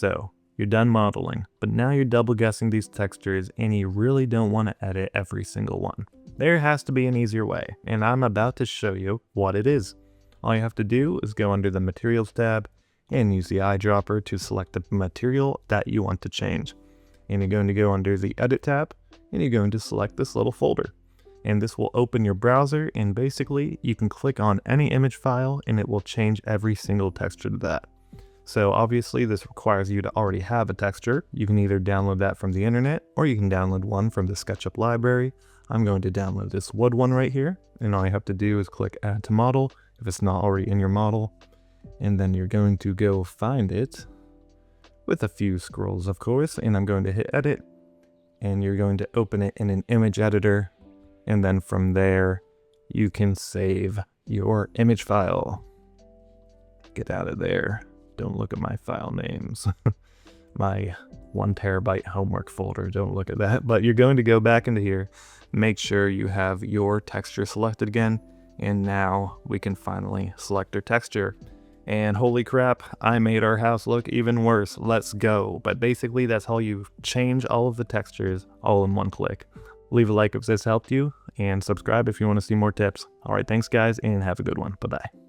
So you're done modeling, but now you're double guessing these textures and you really don't want to edit every single one. There has to be an easier way, and I'm about to show you what it is. All you have to do is go under the Materials tab and use the eyedropper to select the material that you want to change. And you're going to go under the Edit tab, and you're going to select this little folder. And this will open your browser, and basically you can click on any image file and it will change every single texture to that. So obviously this requires you to already have a texture. You can either download that from the internet or you can download one from the SketchUp library. I'm going to download this wood one right here, and all you have to do is click Add to Model if it's not already in your model, and then you're going to go find it with a few scrolls, of course, and I'm going to hit Edit, and you're going to open it in an image editor, and then from there you can save your image file. Get out of there. Don't look at my file names. My 1 terabyte homework folder, don't look at that. But you're going to go back into here, make sure you have your texture selected again, and now we can finally select our texture. And holy crap, I made our house look even worse. Let's go. But basically that's how you change all of the textures all in one click. Leave a like if this helped you, and subscribe if you want to see more tips. Alright, thanks guys, and have a good one. Bye-bye.